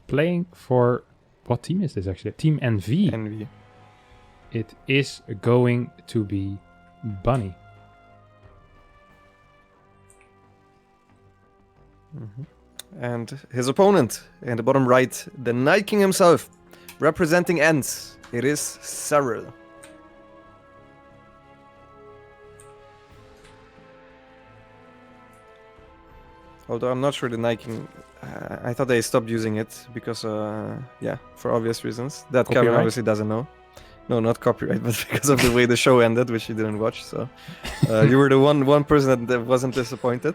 playing for... What team is this actually? Team NV. Envy. It is going to be Bunny. And his opponent in the bottom right, the Night King himself, representing Ents. It is Serral. Although I'm not sure the Night King, I thought they stopped using it because, yeah, for obvious reasons. That Kevin Copyright? obviously doesn't know. No, not copyright, but because of the way the show ended, which you didn't watch. So you were the one person that wasn't disappointed.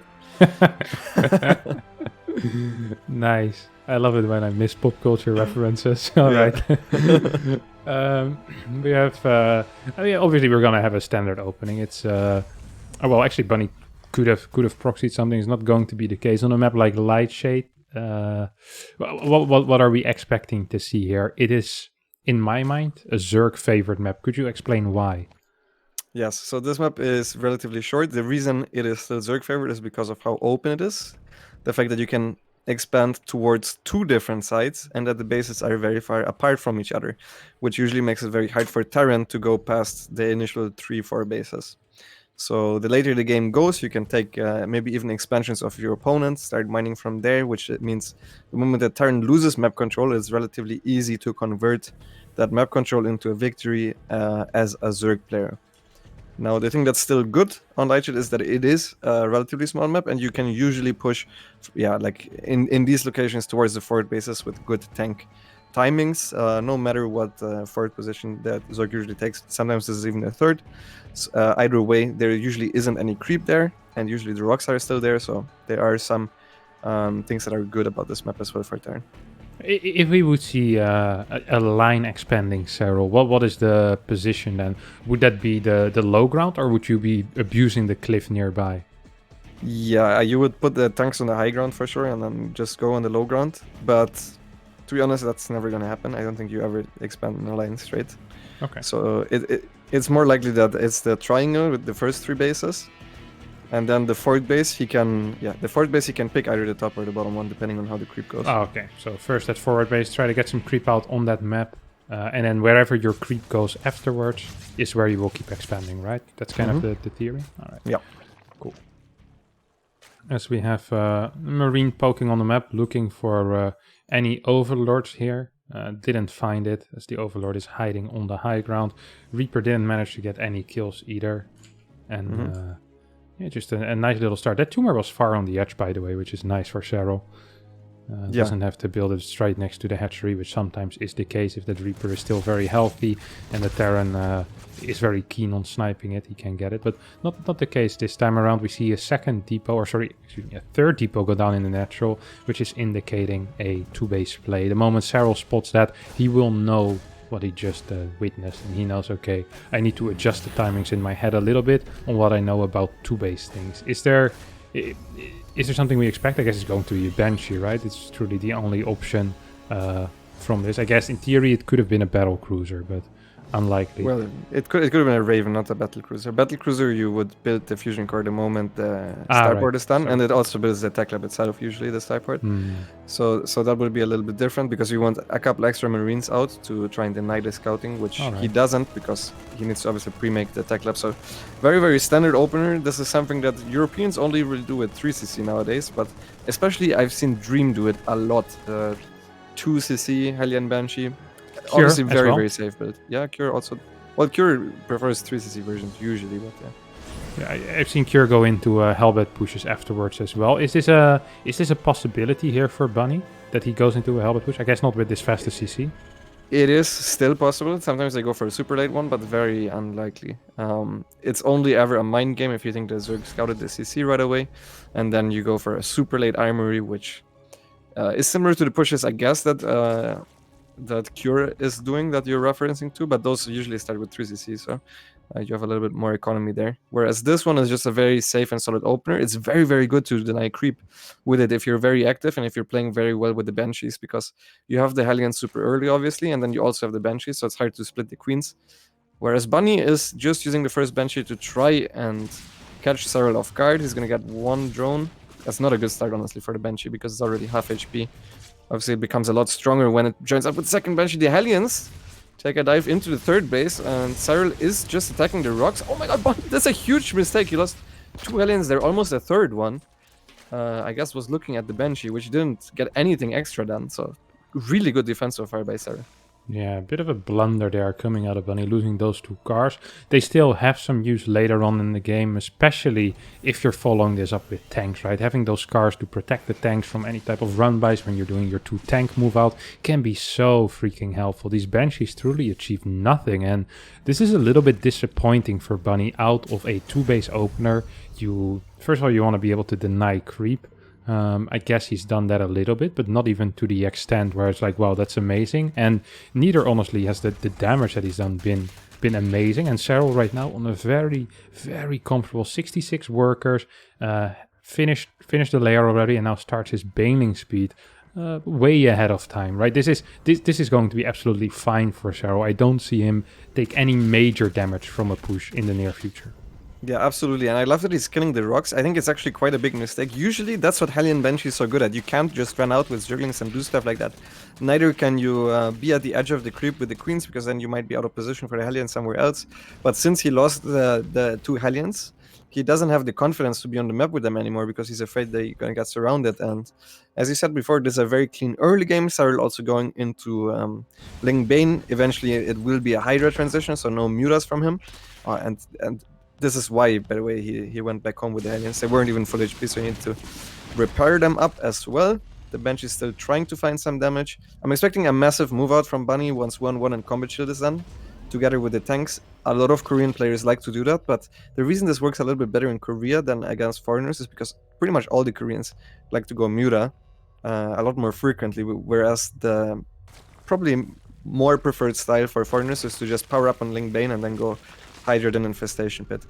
Nice. I love it when I miss pop culture references. All right. We have... obviously, we're going to have a standard opening. It's... well, actually, Bunny could have proxied something. It's not going to be the case on a map like Lightshade. What are we expecting to see here? It is, in my mind, a Zerg favorite map. Could you explain why? Yes, so this map is relatively short. The reason it is still Zerg favorite is because of how open it is. The fact that you can expand towards two different sides and that the bases are very far apart from each other, which usually makes it very hard for Terran to go past the initial 3-4 bases. So the later the game goes, you can take maybe even expansions of your opponent, start mining from there, which means the moment that Terran loses map control, it's relatively easy to convert that map control into a victory as a Zerg player. Now, the thing that's still good on Lightshade is that it is a relatively small map, and you can usually push, like in these locations towards the forward bases with good tank timings, no matter what forward position that Zerg usually takes. Sometimes this is even a third. Either way, there usually isn't any creep there, and usually the rocks are still there, so there are some things that are good about this map as well for Terran. If we would see a line expanding Serral, what is the position then? Would that be the low ground, or would you be abusing the cliff nearby? Yeah, you would put the tanks on the high ground for sure, and then just go on the low ground. But to be honest, that's never going to happen. I don't think you ever expand in a line straight. Okay. So it's more likely that it's the triangle with the first 3 bases. And then the fourth base, he can pick either the top or the bottom one, depending on how the creep goes. Oh, okay. So first that forward base, try to get some creep out on that map. And then wherever your creep goes afterwards is where you will keep expanding, right? That's kind of the theory? All right. Yeah. Cool. As we have Marine poking on the map, looking for any overlords here. Didn't find it, as the overlord is hiding on the high ground. Reaper didn't manage to get any kills either. And... yeah, just a nice little start. That tumor was far on the edge, by the way, which is nice for Serral. Doesn't have to build it straight next to the hatchery, which sometimes is the case if that Reaper is still very healthy and the Terran is very keen on sniping it, he can get it. But not the case this time around. We see a third depot go down in the natural, which is indicating a 2-base play. The moment Serral spots that, he will know what he just witnessed, and he knows, okay, I need to adjust the timings in my head a little bit on what I know about 2-base things. Is there something we expect? I guess it's going to be a Banshee, right? It's truly the only option from this. I guess in theory it could have been a battle cruiser, but unlikely. Well, it could have been a Raven, not a battle cruiser. Battle cruiser, you would build the fusion core the moment the starport is done, and it also builds the tech lab itself, usually the starport. So that would be a little bit different because you want a couple extra Marines out to try and deny the scouting, which he doesn't because he needs to obviously pre-make the tech lab. So very, very standard opener. This is something that Europeans only really do with 3cc nowadays, but especially I've seen Dream do it a lot. 2cc Hellion Banshee. Cure obviously very, well. very safe build. Yeah, Cure also... Well, Cure prefers 3cc versions usually, but yeah. Yeah, I've seen Cure go into Hellbat pushes afterwards as well. Is this a possibility here for Bunny, that he goes into a Hellbat push? I guess not with this fastest CC. It is still possible. Sometimes they go for a super late one, but very unlikely. It's only ever a mind game if you think the Zerg scouted the CC right away, and then you go for a super late armory, which is similar to the pushes, I guess, that Cure is doing, that you're referencing to, but those usually start with 3cc, so you have a little bit more economy there. Whereas this one is just a very safe and solid opener. It's very, very good to deny creep with it if you're very active and if you're playing very well with the Banshees, because you have the Hellions super early, obviously, and then you also have the Banshees, so it's hard to split the Queens. Whereas Bunny is just using the first Banshee to try and catch Serral off guard. He's going to get one drone. That's not a good start, honestly, for the Banshee, because it's already half HP. Obviously, it becomes a lot stronger when it joins up with second Banshee. The Hellions take a dive into the third base, and Serral is just attacking the rocks. Oh my god, that's a huge mistake. He lost 2 Hellions there, almost a third one. I guess was looking at the Banshee, which didn't get anything extra done. So, really good defense so far by Serral. Yeah, a bit of a blunder there coming out of Bunny, losing those 2 cars. They still have some use later on in the game, especially if you're following this up with tanks, right? Having those cars to protect the tanks from any type of run-bys when you're doing your 2 tank move out can be so freaking helpful. These Banshees truly achieve nothing, and this is a little bit disappointing for Bunny out of a 2-base opener. First of all, you want to be able to deny creep. I guess he's done that a little bit, but not even to the extent where it's like, wow, that's amazing. And neither, honestly, has the damage that he's done been amazing. And Serral right now on a very, very comfortable 66 workers, finished the layer already, and now starts his baneling speed way ahead of time, right? This is going to be absolutely fine for Serral. I don't see him take any major damage from a push in the near future. Yeah, absolutely. And I love that he's killing the rocks. I think it's actually quite a big mistake. Usually, that's what Hellion Banshee is so good at. You can't just run out with Zerglings and do stuff like that. Neither can you be at the edge of the creep with the Queens, because then you might be out of position for the Hellion somewhere else. But since he lost the 2 Hellions, he doesn't have the confidence to be on the map with them anymore, because he's afraid they're going to get surrounded. And as you said before, this is a very clean early game. Serral also going into Ling Bane. Eventually, it will be a Hydra transition, so no Mutas from him. And this is why, by the way, he went back home with the Hellions. They weren't even full HP, so you need to repair them up as well. The bench is still trying to find some damage. I'm expecting a massive move out from Bunny once 1-1 and Combat Shield is done, together with the tanks. A lot of Korean players like to do that, but the reason this works a little bit better in Korea than against foreigners is because pretty much all the Koreans like to go Muta a lot more frequently, whereas the probably more preferred style for foreigners is to just power up on Ling Bane and then go Hydra then Infestation Pit.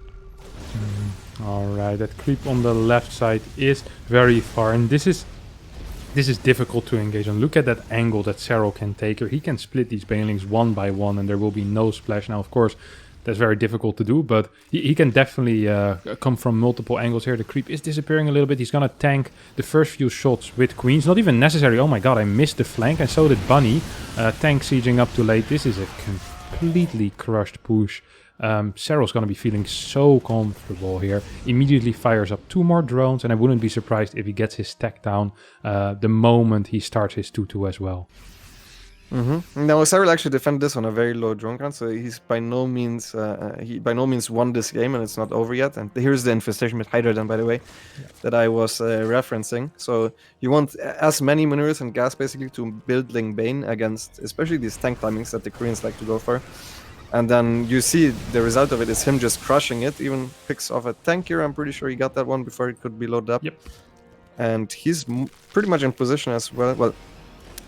Alright, that creep on the left side is very far, and this is difficult to engage on. Look at that angle that Serral can take here. He can split these banelings one by one and there will be no splash. Now, of course, that's very difficult to do, but he can definitely come from multiple angles here. The creep is disappearing a little bit. He's gonna tank the first few shots with Queens. Not even necessary. Oh my god, I missed the flank, and so did Bunny. Tank sieging up too late. This is a completely crushed push. Serral's going to be feeling so comfortable here. Immediately fires up 2 more drones, and I wouldn't be surprised if he gets his stack down the moment he starts his 2-2 as well. Now Serral actually defended this on a very low drone count, so he's by no means won this game, and it's not over yet. And here's the Infestation with Hydra then, by the way, that I was referencing. So you want as many minerals and gas basically to build Ling Bane against especially these tank timings that the Koreans like to go for. And then you see the result of it is him just crushing it. Even picks off a tank here. I'm pretty sure he got that one before it could be loaded up. Yep. And he's pretty much in position as well. Well,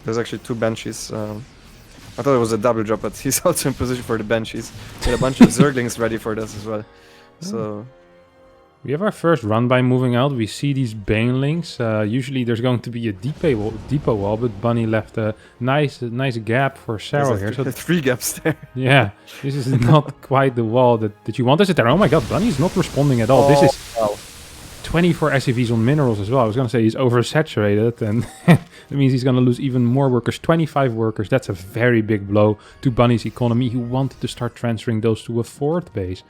there's actually 2 Banshees. I thought it was a double drop, but he's also in position for the Banshees. With a bunch of Zerglings ready for this as well. So we have our first run by moving out. We see these banelings. Usually there's going to be a depot wall, but Bunny left a nice gap for Serral here. So 3 gaps there. Yeah, this is not quite the wall that you want. Is it there? Oh my god, Bunny's not responding at all. This is wow. 24 SCVs on minerals as well. I was going to say he's oversaturated, and that means he's going to lose even more workers. 25 workers, that's a very big blow to Bunny's economy. He wanted to start transferring those to a 4th base.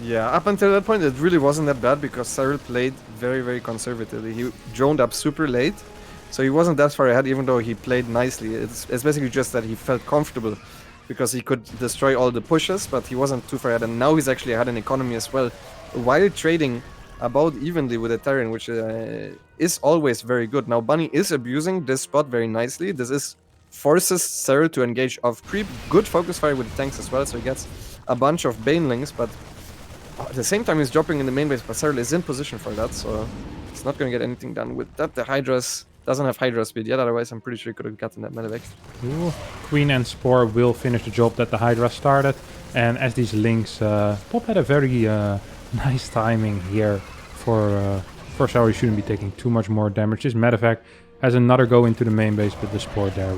Yeah, up until that point it really wasn't that bad because Serral played very, very conservatively. He droned up super late, so he wasn't that far ahead even though he played nicely. It's basically just that he felt comfortable because he could destroy all the pushes, but he wasn't too far ahead, and now he's actually ahead in economy as well, while trading about evenly with the Terran, which is always very good. Now Bunny is abusing this spot very nicely. This forces Serral to engage off creep. Good focus fire with the tanks as well, so he gets a bunch of banelings, but at the same time he's dropping in the main base, but Serral is in position for that, so it's not going to get anything done with that. The Hydras doesn't have Hydra speed yet, otherwise I'm pretty sure he could have gotten that medevac. Queen and Spore will finish the job that the Hydra started, and as these links, Pop had a very nice timing here for Serral. He shouldn't be taking too much more damage. This medevac has another go into the main base, but the Spore there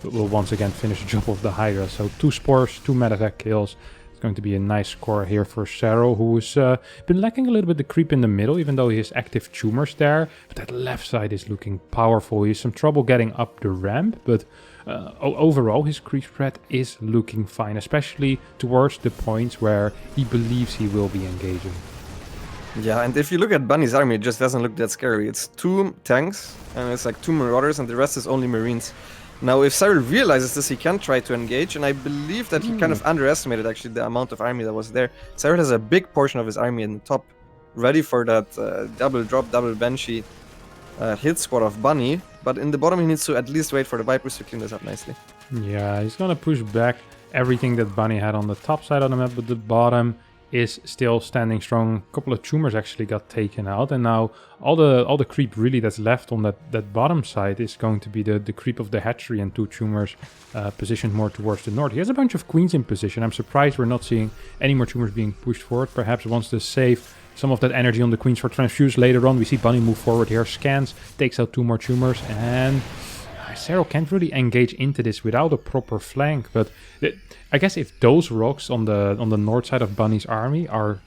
will once again finish the job of the Hydra. So 2 Spores, 2 medevac kills. It's going to be a nice score here for Serral, who's been lacking a little bit the creep in the middle, even though he has active tumors there. But that left side is looking powerful. He has some trouble getting up the ramp, but overall his creep spread is looking fine, especially towards the points where he believes he will be engaging. Yeah, and if you look at Bunny's army, it just doesn't look that scary. It's 2 tanks, and it's like 2 marauders, and the rest is only marines. Now, if Serral realizes this, he can try to engage, and I believe that he kind of underestimated actually the amount of army that was there. Serral has a big portion of his army in the top, ready for that double drop, double banshee hit squad of Bunny, but in the bottom he needs to at least wait for the Vipers to clean this up nicely. Yeah, he's gonna push back everything that Bunny had on the top side of the map, but the bottom is still standing strong. A couple of tumors actually got taken out, and now all the creep really that's left on that bottom side is going to be the creep of the hatchery and 2 tumors positioned more towards the north. He has a bunch of queens in position. I'm surprised we're not seeing any more tumors being pushed forward. Perhaps wants to save some of that energy on the queens for transfuse later on. We see Bunny move forward here, scans, takes out 2 more tumors, and Serral can't really engage into this without a proper flank. But I guess if those rocks on the north side of Bunny's army are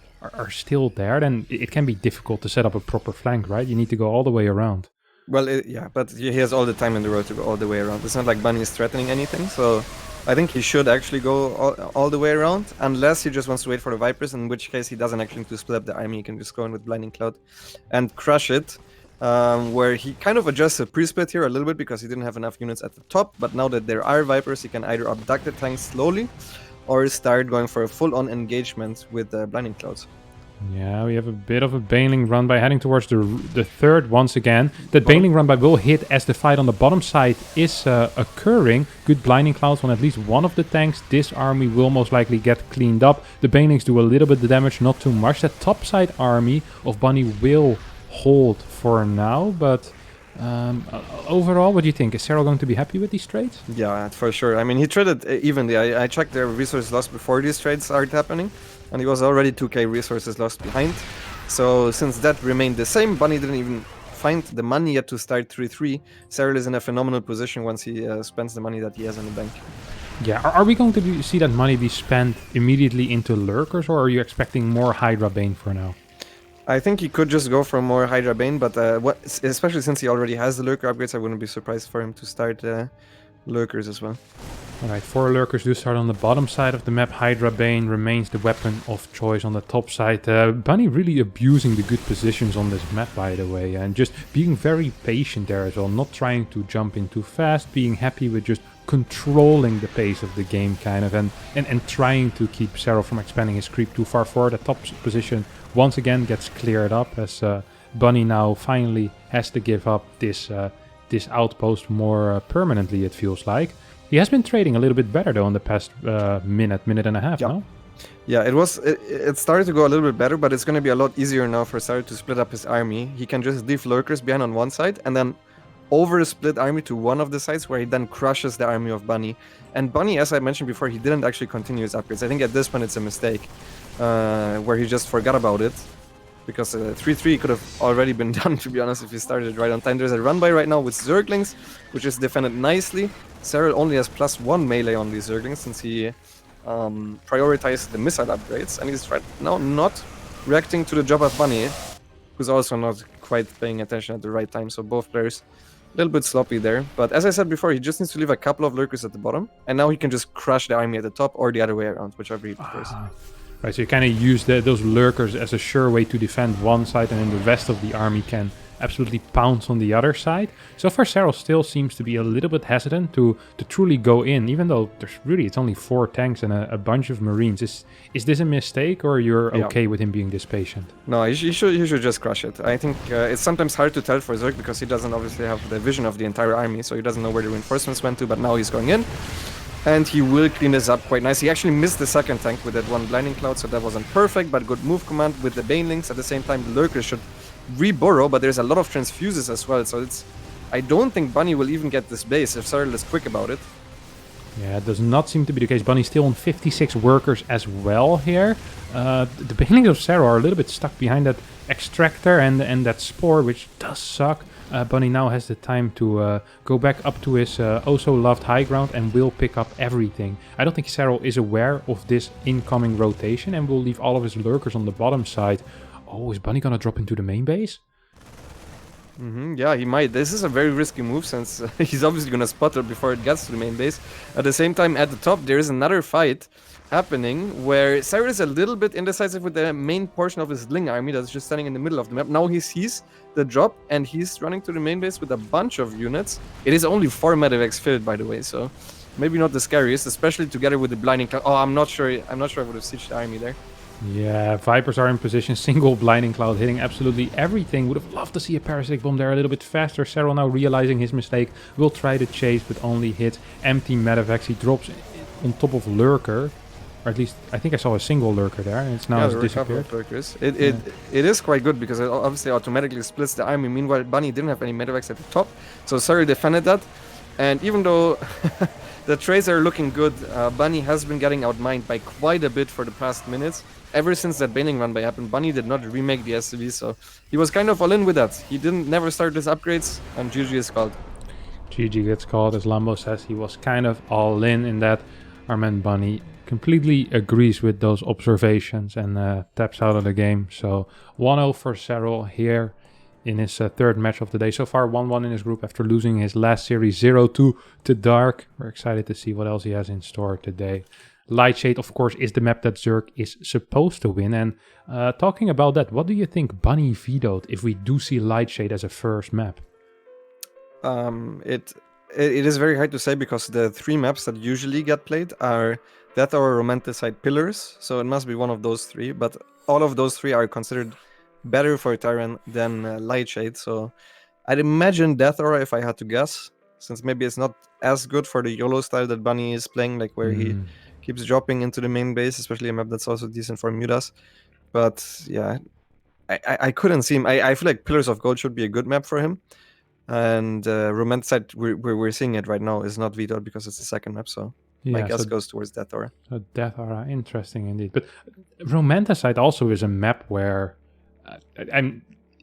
still there, then it can be difficult to set up a proper flank, right? You need to go all the way around. Well, yeah, but he has all the time in the world to go all the way around. It's not like Bunny is threatening anything, so I think he should actually go all the way around, unless he just wants to wait for the Vipers, in which case he doesn't actually need to split up the army. He can just go in with Blinding Cloud and crush it, where he kind of adjusts the pre-split here a little bit because he didn't have enough units at the top, but now that there are Vipers, he can either abduct the tanks slowly or start going for a full-on engagement with the Blinding Clouds. Yeah, we have a bit of a Baneling run by heading towards the third once again. That Baneling run by will hit as the fight on the bottom side is occurring. Good Blinding Clouds on at least one of the tanks. This army will most likely get cleaned up. The Banelings do a little bit of damage, not too much. That top side army of Bunny will hold for now, but overall, what do you think? Is Serral going to be happy with these trades? Yeah, for sure. I mean, he traded evenly. I checked their resources lost before these trades started happening, and he was already 2k resources lost behind. So since that remained the same, Bunny didn't even find the money yet to start 3-3. Serral is in a phenomenal position once he spends the money that he has in the bank. Yeah, are we going to see that money be spent immediately into lurkers, or are you expecting more Hydra Bane for now? I think he could just go for more Hydra Bane, but especially since he already has the lurker upgrades, I wouldn't be surprised for him to start lurkers as well. Alright, 4 lurkers do start on the bottom side of the map. Hydra Bane remains the weapon of choice on the top side. Bunny really abusing the good positions on this map, by the way, and just being very patient there as well, not trying to jump in too fast, being happy with just controlling the pace of the game kind of, and trying to keep Serral from expanding his creep too far forward. The top position once again gets cleared up as Bunny now finally has to give up this outpost more permanently, it feels like. He has been trading a little bit better though in the past minute and a half, no? Yeah, it started to go a little bit better, but it's going to be a lot easier now for Serral to split up his army. He can just leave lurkers behind on one side and then over a split army to one of the sides where he then crushes the army of Bunny. And Bunny, as I mentioned before, he didn't actually continue his upgrades. I think at this point it's a mistake, where he just forgot about it. Because 3-3 could have already been done, to be honest, if he started right on time. There's a run by right now with Zerglings, which is defended nicely. Serral only has +1 melee on these Zerglings since he prioritized the missile upgrades. And he's right now not reacting to the job of Bunny, who's also not quite paying attention at the right time. So both players a little bit sloppy there. But as I said before, he just needs to leave a couple of lurkers at the bottom. And now he can just crush the army at the top or the other way around, whichever he prefers. Right, so you kind of use those lurkers as a sure way to defend one side, and then the rest of the army can absolutely pounce on the other side. So far, Serral still seems to be a little bit hesitant to truly go in, even though it's only 4 tanks and a bunch of marines. Is this a mistake, or you're okay with him being this patient? No, he should just crush it. I think it's sometimes hard to tell for Zerg because he doesn't obviously have the vision of the entire army, so he doesn't know where the reinforcements went to, but now he's going in. And he will clean this up quite nice. He actually missed the second tank with that one Blinding Cloud, so that wasn't perfect, but good move command with the Banelings. At the same time, the lurkers should reburrow, but there's a lot of transfuses as well, so I don't think Bunny will even get this base if Serral is quick about it. Yeah, it does not seem to be the case. Bunny's still on 56 workers as well here. The Banelings of Serral are a little bit stuck behind that extractor and that spore, which does suck. Bunny now has the time to go back up to his oh-so-loved high ground and will pick up everything. I don't think Serral is aware of this incoming rotation and will leave all of his lurkers on the bottom side. Oh, is Bunny gonna drop into the main base? Yeah, he might. This is a very risky move since he's obviously gonna spot it before it gets to the main base. At the same time, at the top, there is another fight happening where Serral is a little bit indecisive with the main portion of his Ling army that's just standing in the middle of the map. Now he sees the drop and he's running to the main base with a bunch of units. It is only 4 medevacs filled, by the way, so maybe not the scariest, especially together with the blinding cloud. Oh, I'm not sure I would have sieged the army there. Yeah, Vipers are in position. Single blinding cloud hitting absolutely everything. Would have loved to see a parasitic bomb there a little bit faster. Serral now realizing his mistake will try to chase, but only hits empty medevacs. He drops on top of lurker, or at least I think I saw a single lurker there, and it's now disappeared. It is quite good because it obviously automatically splits the army. Meanwhile, Bunny didn't have any medevacs at the top, so Serral defended that. And even though the trades are looking good, Bunny has been getting outmined by quite a bit for the past minutes. Ever since that Bailing run by happened, Bunny did not remake the SCV, so he was kind of all in with that. He didn't never start his upgrades, and GG is called. GG gets called, as Lambo says. He was kind of all in that. Our man Bunny completely agrees with those observations and taps out of the game. So 1-0 for Serral here in his third match of the day. So far 1-1 in his group after losing his last series 0-2 to Dark. We're excited to see what else he has in store today. Lightshade, of course, is the map that Zerg is supposed to win. And talking about that, what do you think Bunny vetoed if we do see Lightshade as a first map? It is very hard to say because the 3 maps that usually get played are Death or Romanticide Pillars. So it must be one of those 3. But all of those 3 are considered better for Terran than Lightshade. So I'd imagine Death Aura if I had to guess. Since maybe it's not as good for the YOLO style that Bunny is playing, like where he keeps dropping into the main base, especially a map that's also decent for Mutas. But yeah, I couldn't see him. I feel like Pillars of Gold should be a good map for him. And Romanticide, we're seeing it right now, is not vetoed because it's the second map. So yeah, my guess goes towards Death Aura. So Death Aura, interesting indeed. But Romanticide also is a map where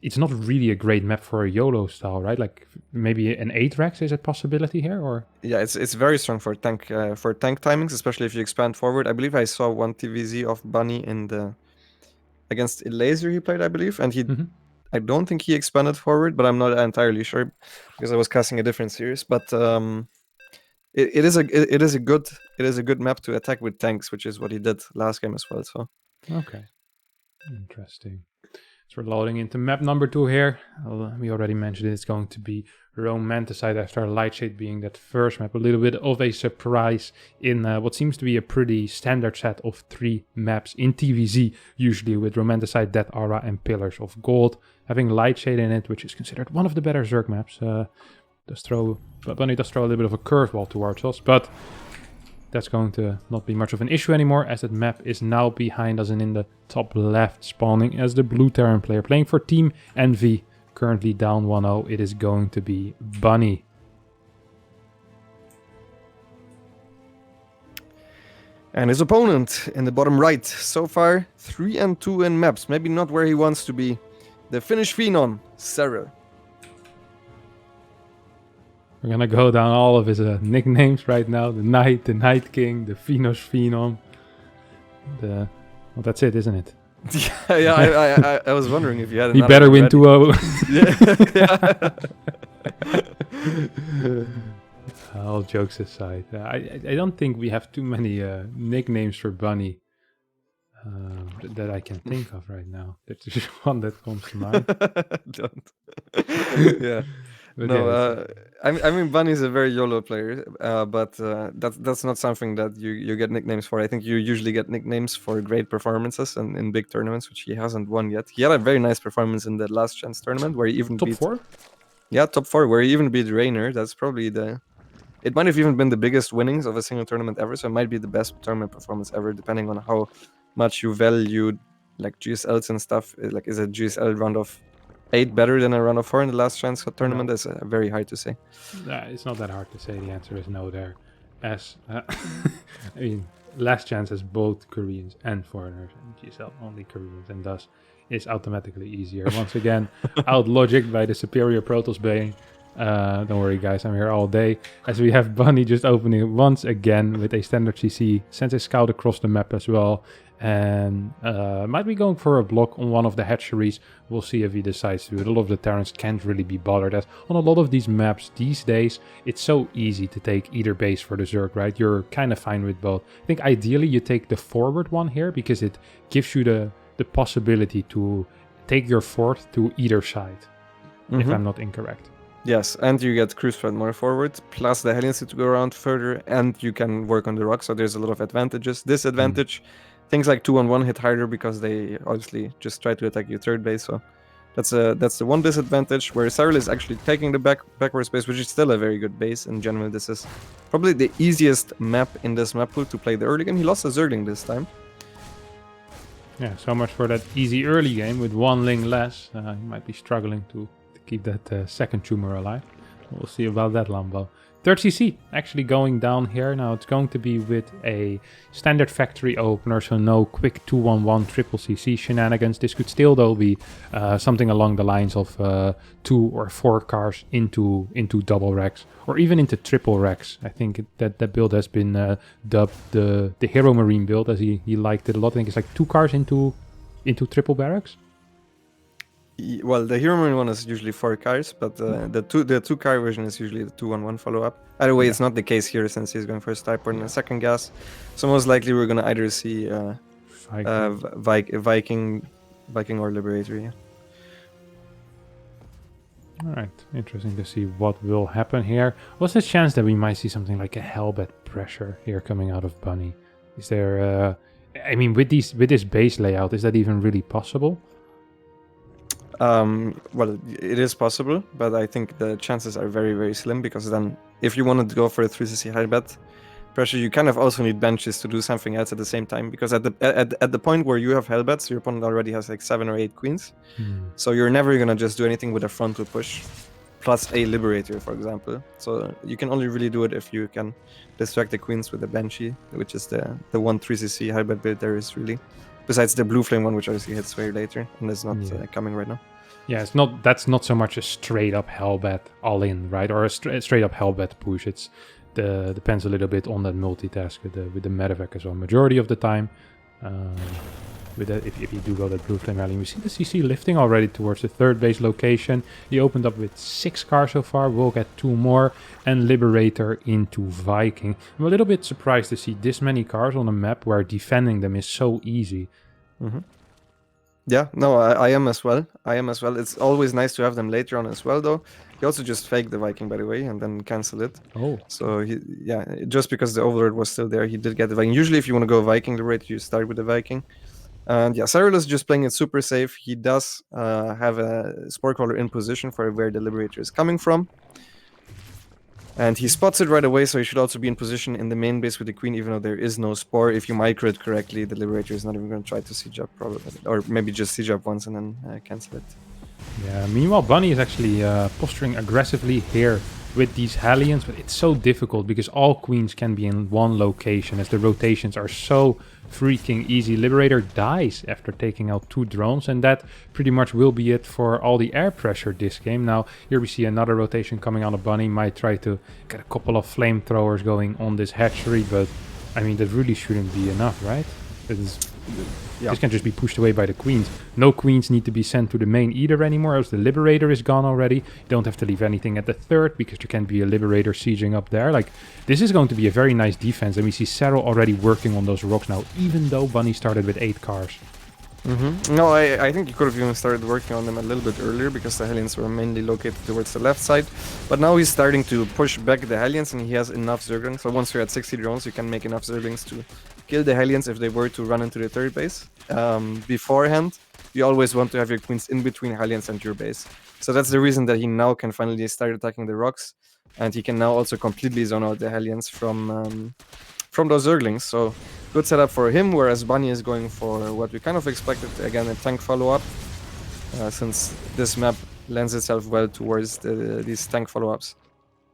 it's not really a great map for a YOLO style, right? Like maybe an 8-Rex is a possibility here, or? Yeah, it's very strong for tank timings, especially if you expand forward. I believe I saw one TVZ of Bunny in the against Laser he played, I believe, and he I don't think he expanded forward, but I'm not entirely sure because I was casting a different series. But it is a good map to attack with tanks, which is what he did last game as well. So okay, interesting. So we're loading into map number 2 here. We already mentioned it's going to be Romanticide after Lightshade being that first map. A little bit of a surprise in what seems to be a pretty standard set of 3 maps in TVZ, usually with Romanticide, Death Aura and Pillars of Gold. Having Lightshade in it, which is considered one of the better Zerg maps. Bunny does throw a little bit of a curveball towards us, but that's going to not be much of an issue anymore, as that map is now behind us and in the top left, spawning as the blue Terran player playing for Team Envy. Currently down 1-0, it is going to be Bunny. And his opponent in the bottom right, so far 3-2 in maps, maybe not where he wants to be. The Finnish Phenom, Serral. We're gonna go down all of his nicknames right now. The Knight, the Night King, the Finnish Phenom. Well, that's it, isn't it? Yeah, I was wondering if you had He better win 2-0. All jokes aside, I don't think we have too many nicknames for Bunny that I can think of right now. There's just one that comes to mind. Don't. Yeah. No, I mean Bunny's a very YOLO player, but that's not something that you get nicknames for. I think you usually get nicknames for great performances and in big tournaments, which he hasn't won yet. He had a very nice performance in the Last Chance tournament where he even top 4? Yeah, top 4, where he even beat Rainer. That's probably it might have even been the biggest winnings of a single tournament ever, so it might be the best tournament performance ever, depending on how much you value like GSLs and stuff. Like, is a GSL round of 8 better than a round of 4 in the Last Chance tournament? No. That's very hard to say. It's not that hard to say. The answer is no there. As I mean, Last Chance has both Koreans and foreigners, and GSL only Koreans, and thus is automatically easier. Once again, out-logicked by the superior Protoss Bane. Don't worry, guys, I'm here all day. As we have Bunny just opening once again with a standard CC, sends a scout across the map as well, and might be going for a block on one of the hatcheries. We'll see if he decides to. A lot of the Terrans can't really be bothered, as on a lot of these maps these days, it's so easy to take either base for the Zerg, right? You're kind of fine with both. I think ideally you take the forward one here, because it gives you the possibility to take your fort to either side, if I'm not incorrect. Yes, and you get cruise threat more forward, plus the Hellions need to go around further, and you can work on the rock, so there's a lot of advantages. Disadvantage, things like 2-on-1 hit harder because they obviously just try to attack your third base, so that's the one disadvantage, where Serral is actually taking the backward space, which is still a very good base. In general, this is probably the easiest map in this map pool to play the early game. He lost a Zergling this time. Yeah, so much for that easy early game with one Ling less. He might be struggling to keep that second tumor alive. We'll see about that, Lambo. Third CC actually going down here. Now it's going to be with a standard factory opener, so no quick 2-1-1 triple CC shenanigans. This could still though be something along the lines of 2 or 4 cars into double racks, or even into triple racks. I think that build has been dubbed the Hero Marine build, as he liked it a lot. I think it's like 2 cars into triple barracks. Well, the Hero Marine one is usually 4 cars, but the two car version is usually the 2-1-1 follow-up. Either way, it's not the case here, since he's going for a Starport and a second gas. So most likely we're gonna either see Viking or Liberator. Yeah. All right, interesting to see what will happen here. What's the chance that we might see something like a Hellbat pressure here coming out of Bunny? Is there? I mean, with this base layout, is that even really possible? Well, it is possible, but I think the chances are very, very slim, because then if you wanted to go for a 3cc Hellbat pressure, you kind of also need benches to do something else at the same time, because at the point where you have Hellbats, your opponent already has like 7 or 8 queens. So you're never gonna just do anything with a frontal push plus a Liberator, for example. So you can only really do it if you can distract the queens with a Banshee, which is the one 3cc Hellbat build there is really. Besides the Blue Flame one, which obviously hits way later and is not coming right now. Yeah, that's not so much a straight up Hellbat all in, right? Or a straight up Hellbat push. It's depends a little bit on that multitask with the medevac as well. Majority of the time, with that, if you do go that Blue Flame rally, we see the CC lifting already towards the third base location. He opened up with 6 cars so far. We'll get 2 more, and Liberator into Viking. I'm a little bit surprised to see this many cars on a map where defending them is so easy. Yeah, no, I am as well. It's always nice to have them later on as well, though. He also just faked the Viking, by the way, and then cancel it. Oh. So, just because the Overlord was still there, he did get the Viking. Usually, if you want to go Viking Liberator, you start with the Viking. And yeah, Serral is just playing it super safe. He does have a Spore Crawler in position for where the Liberator is coming from. And he spots it right away, so he should also be in position in the main base with the Queen, even though there is no Spore. If you micro it correctly, the Liberator is not even going to try to siege up, probably. Or maybe just siege up once and then cancel it. Yeah, meanwhile, Bunny is actually posturing aggressively here with these Hellions, but it's so difficult because all queens can be in one location, as the rotations are so freaking easy. Liberator dies after taking out 2 drones, and that pretty much will be it for all the air pressure this game. Now, here we see another rotation coming out of Bunny. Might try to get a couple of flamethrowers going on this hatchery, but I mean, that really shouldn't be enough, right? This can just be pushed away by the queens. No queens need to be sent to the main either anymore, else the Liberator is gone already. You don't have to leave anything at the third, because there can be a Liberator sieging up there. Like, this is going to be a very nice defense, and we see Serral already working on those rocks now, even though Bunny started with 8 cars. No, I think you could have even started working on them a little bit earlier, because the Hellions were mainly located towards the left side. But now he's starting to push back the Hellions, and he has enough Zerglings. So once you're at 60 drones, you can make enough Zerglings to kill the Hellions if they were to run into the third base. Beforehand, you always want to have your queens in between Hellions and your base. So that's the reason that he now can finally start attacking the rocks, and he can now also completely zone out the Hellions from those Zerglings. So good setup for him, whereas Bunny is going for what we kind of expected, again, a tank follow-up, since this map lends itself well towards these tank follow-ups.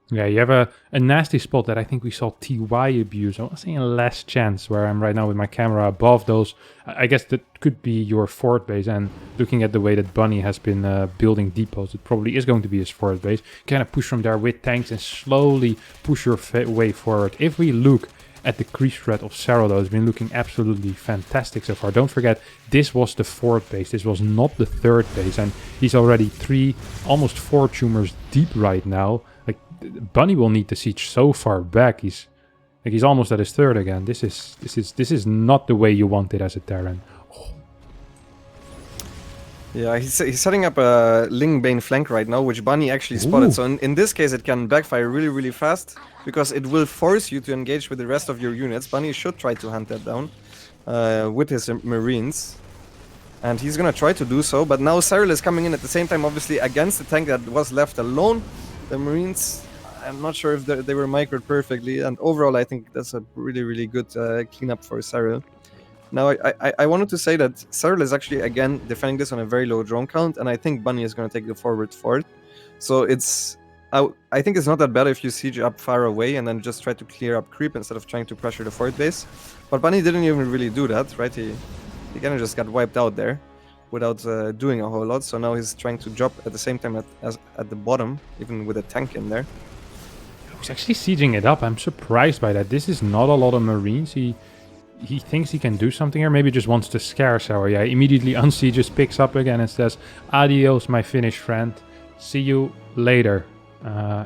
Yeah, you have a nasty spot that I think we saw TY abuse. I was saying less chance where I'm right now with my camera above those. I guess that could be your fort base. And looking at the way that Bunny has been building depots, it probably is going to be his fort base. Kind of push from there with tanks and slowly push your way forward. If we look at the creep threat of Serral, though, it's been looking absolutely fantastic so far. Don't forget, this was the fourth base. This was not the third base. And he's already 3, almost 4 tumors deep right now. Like, Bunny will need the siege so far back. He's almost at his third again. This is not the way you want it as a Terran. Oh. Yeah, he's setting up a Ling Bane flank right now, which Bunny actually spotted. Ooh. So in this case, it can backfire really, really fast because it will force you to engage with the rest of your units. Bunny should try to hunt that down with his Marines. And he's gonna try to do so, but now Serral is coming in at the same time, obviously, against the tank that was left alone. The Marines, I'm not sure if they were microed perfectly, and overall I think that's a really, really good cleanup for Serral. Now, I wanted to say that Serral is actually, again, defending this on a very low drone count, and I think Bunny is going to take the forward fort. So it's... I think it's not that bad if you siege up far away and then just try to clear up creep instead of trying to pressure the fort base. But Bunny didn't even really do that, right? He kind of just got wiped out there without doing a whole lot. So now he's trying to drop at the same time at the bottom, even with a tank in there. He's actually sieging it up. I'm surprised by that. This is not a lot of Marines. He thinks he can do something here. Maybe just wants to scare Serral. Yeah, immediately unsieges, picks up again and says, "Adios, my Finnish friend. See you later."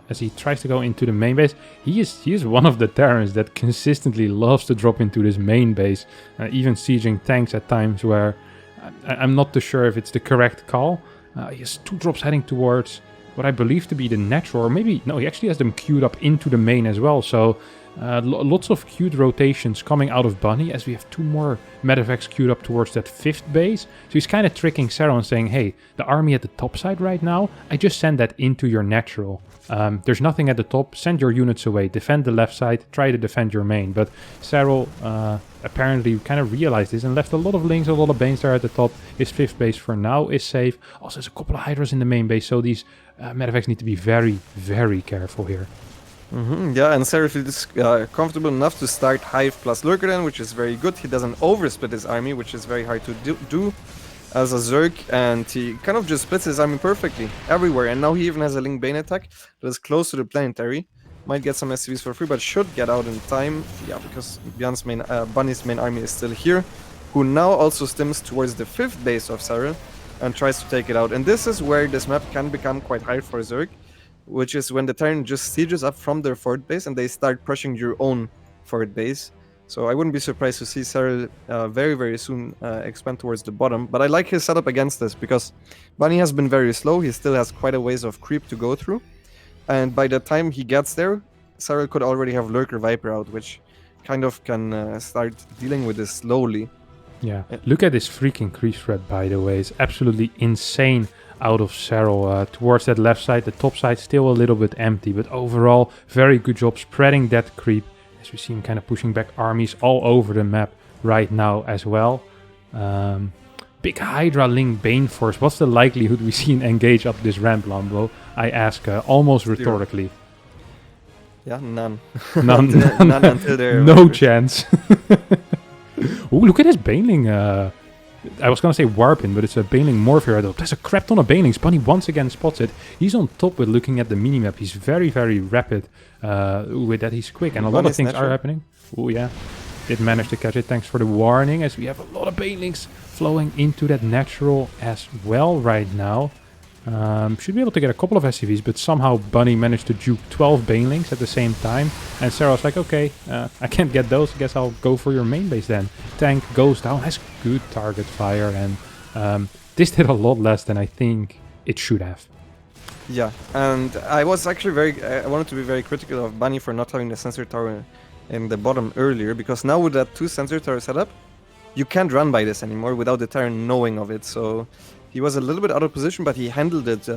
As he tries to go into the main base. He is one of the Terrans that consistently loves to drop into this main base. Even sieging tanks at times where I'm not too sure if it's the correct call. He has 2 drops heading towards what I believe to be the natural, or maybe, no, he actually has them queued up into the main as well. So lots of queued rotations coming out of Bunny as we have 2 more medevacs queued up towards that 5th base. So he's kind of tricking Serral and saying, hey, the army at the top side right now, I just send that into your natural. There's nothing at the top, send your units away, defend the left side, try to defend your main. But Serral apparently kind of realized this and left a lot of links, a lot of banes there at the top. His 5th base for now is safe. Also, there's a couple of hydras in the main base, so these medevacs need to be very, very careful here. Yeah, and Serral feels comfortable enough to start Hive plus Lurker then, which is very good. He doesn't oversplit his army, which is very hard to do as a Zerg, and he kind of just splits his army perfectly everywhere. And now he even has a Ling Bane attack that is close to the planetary. Might get some SCVs for free, but should get out in time. Yeah, because Bunny's main army is still here, who now also stims towards the 5th base of Serral and tries to take it out. And this is where this map can become quite hard for Zerg, which is when the Terran just sieges up from their fort base and they start pushing your own fort base. So I wouldn't be surprised to see Serral very, very soon expand towards the bottom. But I like his setup against this because Bunny has been very slow. He still has quite a ways of creep to go through. And by the time he gets there, Serral could already have Lurker Viper out, which kind of can start dealing with this slowly. Yeah, look at this freaking creep threat, by the way. It's absolutely insane out of Serral. Towards that left side, the top side still a little bit empty, but overall, very good job spreading that creep. As we see him kind of pushing back armies all over the map right now as well. Big Hydra Ling Bane Force. What's the likelihood we see him engage up this ramp, Lambo? I ask almost rhetorically. Yeah, none. None. None until they're... No chance. Oh, look at this Baneling. I was going to say Warpin, but it's a Baneling Morpher. There's a crap ton of Banelings. Bunny once again spots it. He's on top with looking at the minimap. He's very, very rapid with that. He's quick, and a lot of things are happening. Oh, yeah. Did manage to catch it. Thanks for the warning, as we have a lot of Banelings flowing into that natural as well right now. Should be able to get a couple of SCVs, but somehow Bunny managed to juke 12 Banelings at the same time. And Serral's like, okay, I can't get those. I guess I'll go for your main base then. Tank goes down, has good target fire, and this did a lot less than I think it should have. Yeah, and I was actually I wanted to be very critical of Bunny for not having the sensor tower in the bottom earlier, because now with that 2 sensor tower setup, you can't run by this anymore without the Terran knowing of it. So he was a little bit out of position, but he handled it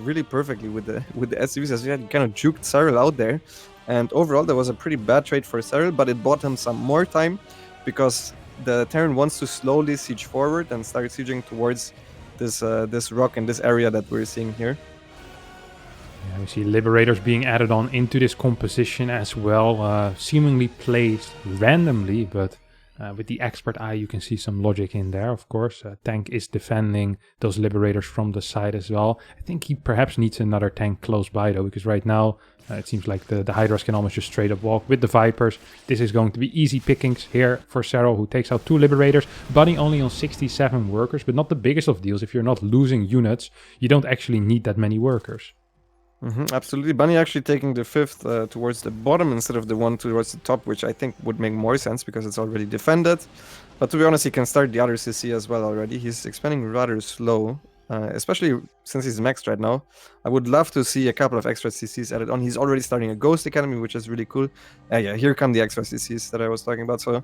really perfectly with the SCVs, as he had kind of juked Serral out there. And overall, that was a pretty bad trade for Serral, but it bought him some more time because the Terran wants to slowly siege forward and start sieging towards this rock and this area that we're seeing here. Yeah, we see Liberators being added on into this composition as well, seemingly placed randomly, but with the expert eye you can see some logic in there, of course. Tank is defending those Liberators from the side as well. I think he perhaps needs another tank close by though, because right now it seems like the Hydras can almost just straight up walk with the Vipers. This is going to be easy pickings here for Serral, who takes out 2 Liberators. Bunny only on 67 workers, but not the biggest of deals. If you're not losing units, you don't actually need that many workers. Absolutely. Bunny actually taking the 5th towards the bottom instead of the one towards the top, which I think would make more sense because it's already defended. But to be honest, he can start the other CC as well already. He's expanding rather slow, especially since he's maxed right now. I would love to see a couple of extra CCs added on. He's already starting a Ghost Academy, which is really cool. Yeah, here come the extra CCs that I was talking about. So,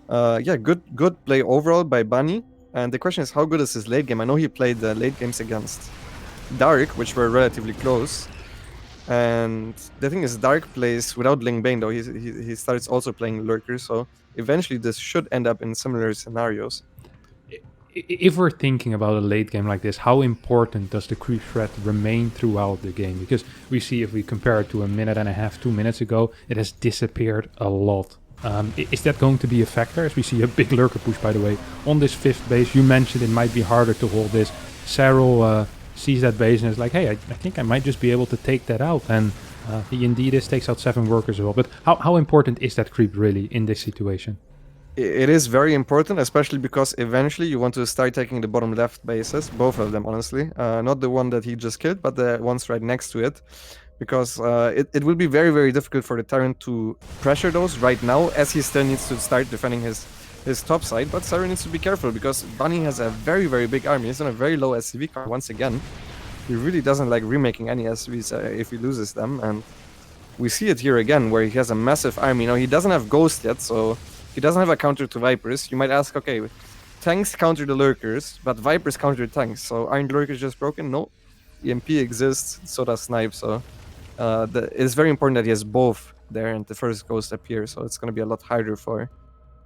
yeah, good play overall by Bunny. And the question is, how good is his late game? I know he played the late games against Dark, which were relatively close. And the thing is, Dark plays without Ling Bane, though. He starts also playing Lurker, so eventually this should end up in similar scenarios. If we're thinking about a late game like this, how important does the creep threat remain throughout the game? Because we see, if we compare it to a minute and a half, 2 minutes ago, it has disappeared a lot. Is that going to be a factor? As we see a big Lurker push, by the way, on this 5th base. You mentioned it might be harder to hold this. Serral sees that base and is like, hey, I think I might just be able to take that out. And he indeed takes out 7 workers as well. But how important is that creep really in this situation? It is very important, especially because eventually you want to start taking the bottom left bases, both of them, honestly. Not the one that he just killed, but the ones right next to it. Because it will be very, very difficult for the Tyrant to pressure those right now, as he still needs to start defending his top side. But Serral needs to be careful, because Bunny has a very, very big army. He's on a very low SCV card once again. He really doesn't like remaking any SCVs if he loses them. And we see it here again, where he has a massive army. Now, he doesn't have Ghost yet, so he doesn't have a counter to Vipers. You might ask, okay, tanks counter the Lurkers, but Vipers counter tanks. So aren't Lurkers just broken? No. EMP exists, so does Snipe. So it's very important that he has both there and the first Ghost appears. So it's going to be a lot harder for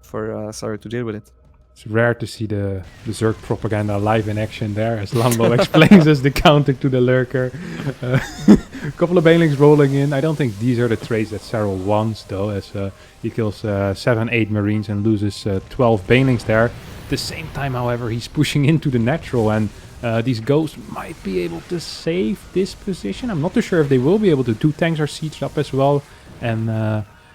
Serral to deal with it. It's rare to see the Zerg propaganda live in action there, as Lambo explains us the counter to the Lurker. A couple of Banelings rolling in. I don't think these are the trades that Serral wants, though, as he kills 7-8 Marines and loses 12 Banelings there. At the same time, however, he's pushing into the natural, and these Ghosts might be able to save this position. I'm not too sure if they will be able to. 2 tanks are sieged up as well, and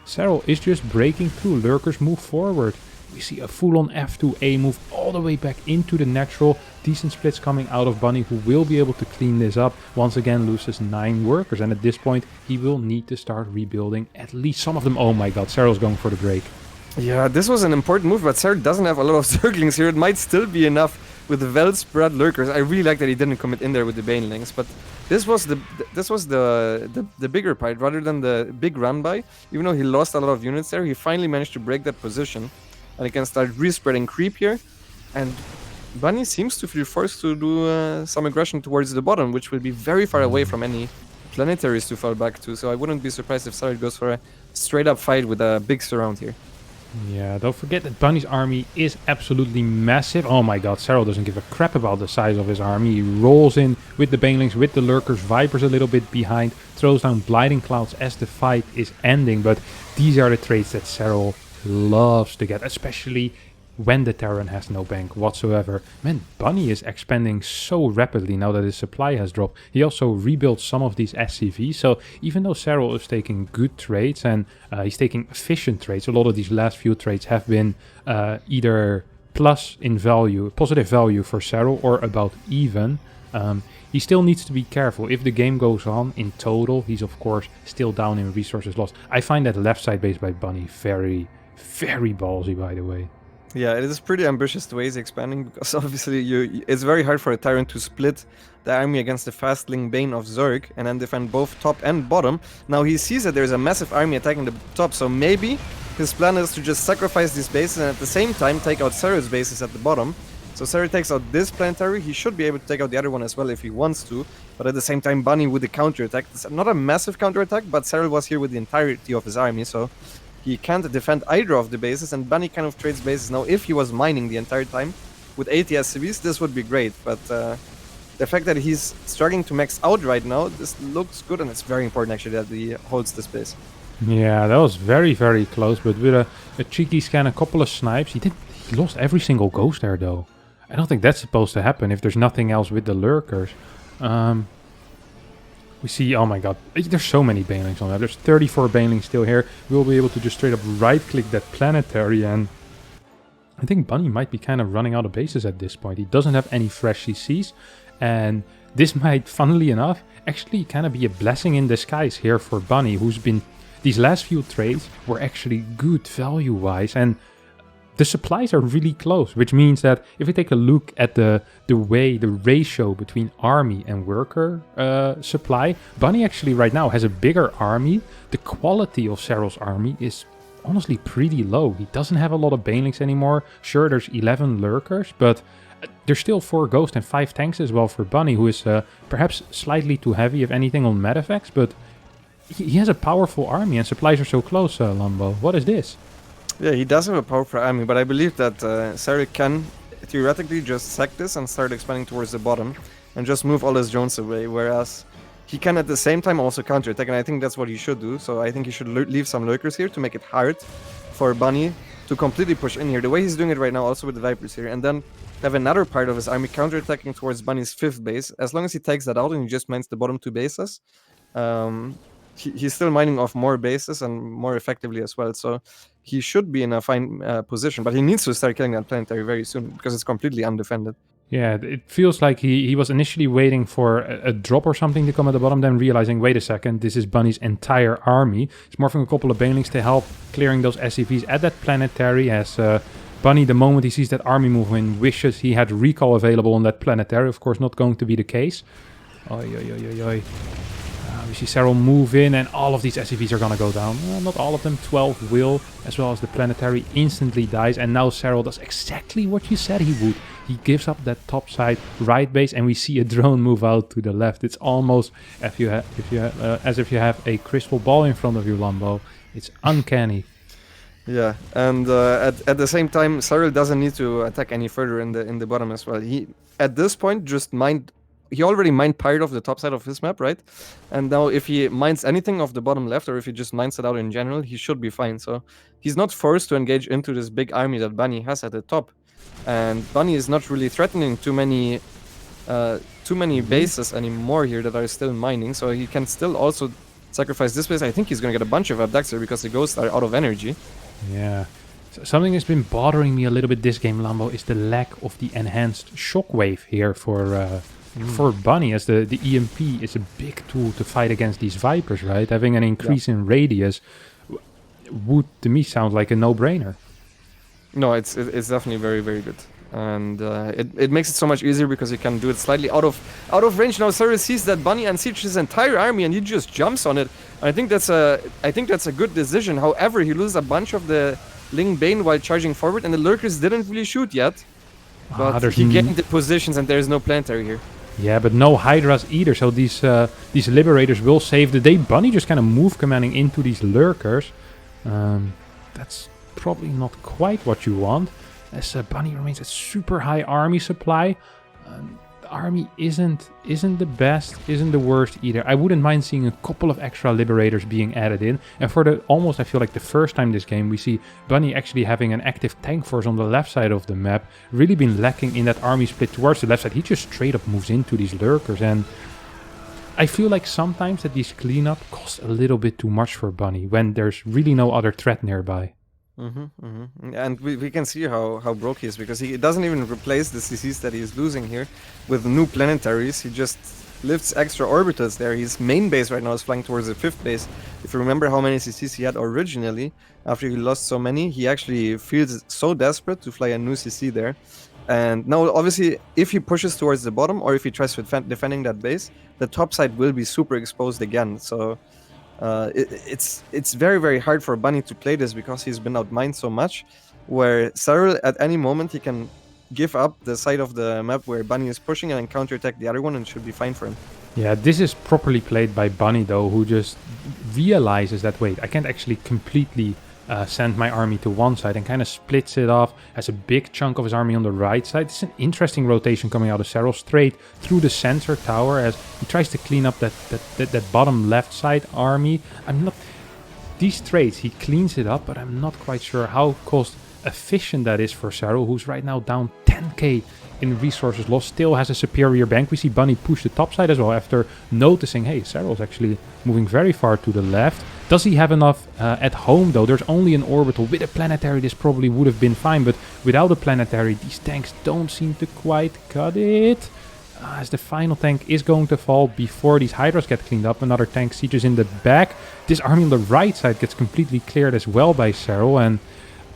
Serral is just breaking through. Lurkers move forward. We see a full-on F2A move all the way back into the natural. Decent splits coming out of Bunny, who will be able to clean this up. Once again loses 9 workers, and at this point he will need to start rebuilding at least some of them. Oh my god, Serral's going for the break. Yeah, this was an important move, but Serral doesn't have a lot of Zerglings here. It might still be enough with the well-spread Lurkers. I really like that he didn't commit in there with the Banelings, but this was the bigger part rather than the big run by. Even though he lost a lot of units there, he finally managed to break that position. And he can start respreading creep here. And Bunny seems to feel forced to do some aggression towards the bottom, which will be very far away from any planetaries to fall back to. So I wouldn't be surprised if Serral goes for a straight-up fight with a big surround here. Yeah, don't forget that Bunny's army is absolutely massive. Oh my god, Serral doesn't give a crap about the size of his army. He rolls in with the Banelings, with the Lurkers, Vipers a little bit behind, throws down Blinding Clouds as the fight is ending. But these are the traits that Serral loves to get, especially when the Terran has no bank whatsoever. Man, Bunny is expanding so rapidly now that his supply has dropped. He also rebuilt some of these SCVs, so even though Serral is taking good trades and he's taking efficient trades, a lot of these last few trades have been either plus in value, positive value for Serral, or about even. He still needs to be careful. If the game goes on in total, he's of course still down in resources lost. I find that left side base by Bunny very, very ballsy, by the way. Yeah, it is pretty ambitious the way he's expanding, because obviously it's very hard for a Tyrant to split the army against the fastling Bane of Zerg and then defend both top and bottom. Now he sees that there's a massive army attacking the top, so maybe his plan is to just sacrifice these bases and at the same time take out Serral's bases at the bottom. So Serral takes out this planetary. He should be able to take out the other one as well if he wants to, but at the same time Bunny with the counterattack. It's not a massive counterattack, but Serral was here with the entirety of his army, so he can't defend either of the bases, and Bunny kind of trades bases now. If he was mining the entire time with 80 SCVs, this would be great, but the fact that he's struggling to max out right now, this looks good, and it's very important actually that he holds the space. Yeah, that was very, very close, but with a cheeky scan, a couple of snipes, he lost every single ghost there, though. I don't think that's supposed to happen if there's nothing else with the lurkers. We see, oh my god, there's so many banelings on that. There's 34 banelings still here. We'll be able to just straight up right-click that planetary, and I think Bunny might be kind of running out of bases at this point. He doesn't have any fresh CCs, and this might, funnily enough, actually kind of be a blessing in disguise here for Bunny, who's been... These last few trades were actually good value-wise, and the supplies are really close, which means that if we take a look at the ratio between army and worker supply, Bunny actually right now has a bigger army. The quality of Serral's army is honestly pretty low. He doesn't have a lot of banelings anymore. Sure, there's 11 lurkers, but there's still 4 ghosts and 5 tanks as well for Bunny, who is perhaps slightly too heavy, if anything, on med effects, but he has a powerful army and supplies are so close, Lambo. What is this? Yeah, he does have a powerful army, but I believe that Serral can theoretically just sack this and start expanding towards the bottom and just move all his drones away, whereas he can at the same time also counterattack, and I think that's what he should do. So I think he should leave some lurkers here to make it hard for Bunny to completely push in here, the way he's doing it right now, also with the Vipers here, and then have another part of his army counterattacking towards Bunny's 5th base. As long as he takes that out and he just mines the bottom 2 bases, he's still mining off more bases and more effectively as well, so he should be in a fine position, but he needs to start killing that planetary very soon because it's completely undefended. Yeah, it feels like he was initially waiting for a drop or something to come at the bottom, then realizing, wait a second, this is Bunny's entire army. He's morphing a couple of banelings to help clearing those SCVs at that planetary, as Bunny, the moment he sees that army movement, wishes he had recall available on that planetary. Of course, not going to be the case. Oi, oi, oi, oi, oi. We see Serral move in, and all of these SCVs are gonna go down. Well, not all of them, 12 will, as well as the planetary instantly dies, and now Serral does exactly what you said he would. He gives up that top side right base, and we see a drone move out to the left. It's almost as if you have a crystal ball in front of you, Lambo. It's uncanny. Yeah, and at the same time, Serral doesn't need to attack any further in the bottom as well. He, at this point, just mined... He already mined part of the top side of his map, right? And now if he mines anything of the bottom left, or if he just mines it out in general, he should be fine. So he's not forced to engage into this big army that Bunny has at the top. And Bunny is not really threatening too many bases anymore here that are still mining. So he can still also sacrifice this base. I think he's going to get a bunch of abducts here because the ghosts are out of energy. Yeah. Something that's been bothering me a little bit this game, Lambo, is the lack of the enhanced shockwave here for Bunny, as the EMP is a big tool to fight against these Vipers, right? Having an increase in radius would, to me, sound like a no-brainer. No, it's definitely very, very good. And it makes it so much easier because you can do it slightly out of range. Now Serral sees that Bunny unsieges his entire army and he just jumps on it. I think that's a good decision. However, he loses a bunch of the Ling Bane while charging forward, and the lurkers didn't really shoot yet. But he gained the positions and there is no planetary here. Yeah, but no Hydras either, so these Liberators will save the day. Bunny just kind of move commanding into these lurkers. That's probably not quite what you want, as Bunny remains at super high army supply. The army isn't the best, isn't the worst either. I wouldn't mind seeing a couple of extra Liberators being added in. And for the almost, I feel like the first time this game, we see Bunny actually having an active tank force on the left side of the map. Really been lacking in that army split towards the left side. He just straight up moves into these lurkers, and I feel like sometimes that these cleanup cost a little bit too much for Bunny when there's really no other threat nearby. And we can see how broke he is, because he doesn't even replace the CCs that he's losing here with new planetaries. He just lifts extra orbitals there. His main base right now is flying towards the 5th base. If you remember how many CCs he had originally, after he lost so many, he actually feels so desperate to fly a new CC there. And now, obviously, if he pushes towards the bottom, or if he tries defending that base, the top side will be super exposed again. So it's very, very hard for Bunny to play this because he's been outmined so much, where Serral at any moment he can give up the side of the map where Bunny is pushing and then counterattack the other one, and it should be fine for him. Yeah, this is properly played by Bunny though, who just realizes that, wait, I can't actually completely send my army to one side, and kind of splits it off, has a big chunk of his army on the right side. It's an interesting rotation coming out of Serral, straight through the center tower as he tries to clean up that bottom left side army. These trades, he cleans it up, but I'm not quite sure how cost efficient that is for Serral, who's right now down 10k in resources lost, still has a superior bank. We see Bunny push the top side as well after noticing, hey, Serral's actually moving very far to the left. Does he have enough at home though? There's only an orbital. With a planetary this probably would have been fine, but without a planetary these tanks don't seem to quite cut it. As the final tank is going to fall before these Hydras get cleaned up. Another tank sieges in the back. This army on the right side gets completely cleared as well by Serral, and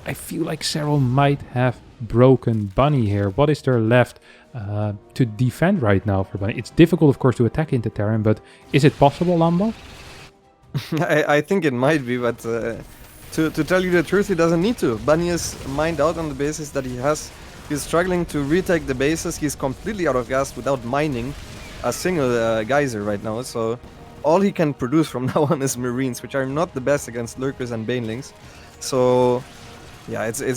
I feel like Serral might have broken Bunny here. What is there left to defend right now for Bunny? It's difficult, of course, to attack into Terran, but is it possible, Lambo? I think it might be, but to tell you the truth, he doesn't need to. Bunny is mined out on the basis that he has. He's struggling to retake the bases. He's completely out of gas without mining a single geyser right now. So all he can produce from now on is Marines, which are not the best against Lurkers and Banelings. So yeah, it's Yes,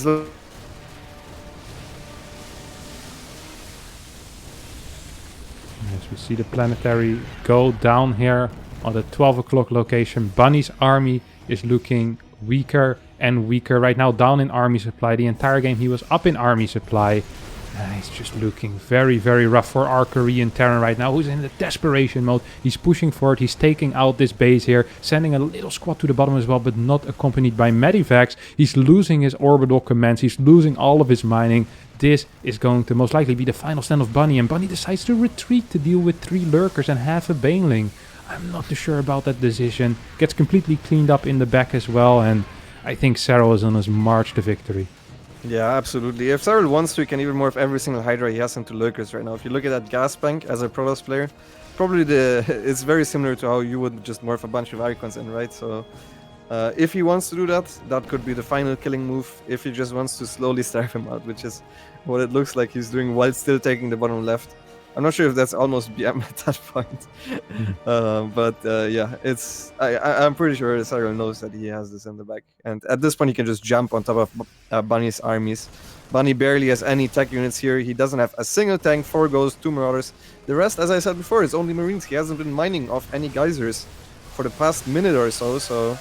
we see the planetary go down here on the 12 o'clock location. Bunny's army is looking weaker and weaker right now, down in army supply. The entire game he was up in army supply. He's just looking very, very rough for our Korean Terran right now, who's in the desperation mode. He's pushing forward, he's taking out this base here, sending a little squad to the bottom as well, but not accompanied by medivacs. He's losing his orbital commands, he's losing all of his mining. This is going to most likely be the final stand of Bunny, and Bunny decides to retreat to deal with 3 Lurkers and half a Baneling. I'm not too sure about that decision. Gets completely cleaned up in the back as well, and I think Serral is on his march to victory. Yeah, absolutely. If Serral wants to, he can even morph every single Hydra he has into Lurkers right now. If you look at that gas bank as a Protoss player, probably it's very similar to how you would just morph a bunch of Icons in, right? So if he wants to do that, that could be the final killing move. If he just wants to slowly starve him out, which is what it looks like he's doing while still taking the bottom left. I'm not sure if that's almost BM at that point. But yeah, I'm pretty sure Serral knows that he has this in the back. And at this point, he can just jump on top of Bunny's armies. Bunny barely has any tech units here. He doesn't have a single tank, 4 Ghosts, 2 Marauders. The rest, as I said before, is only Marines. He hasn't been mining off any geysers for the past minute or so.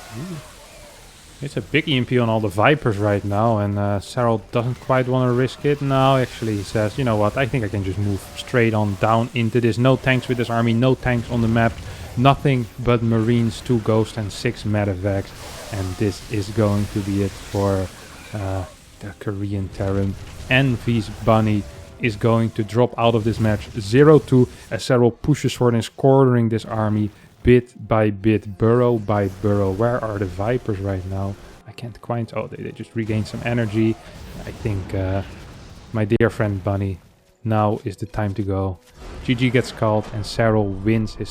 It's a big EMP on all the Vipers right now, and Serral doesn't quite want to risk it. No, actually he says, you know what, I think I can just move straight on down into this. No tanks with this army, no tanks on the map, nothing but Marines, 2 Ghosts and 6 Medivacs. And this is going to be it for the Korean Terran. Envy's Bunny is going to drop out of this match 0-2 as Serral pushes forward and is cornering this army bit by bit, burrow by burrow. Where are the Vipers right now? I can't quite... Oh, they just regained some energy. I think my dear friend Bunny, now is the time to go. GG gets called and Serral wins his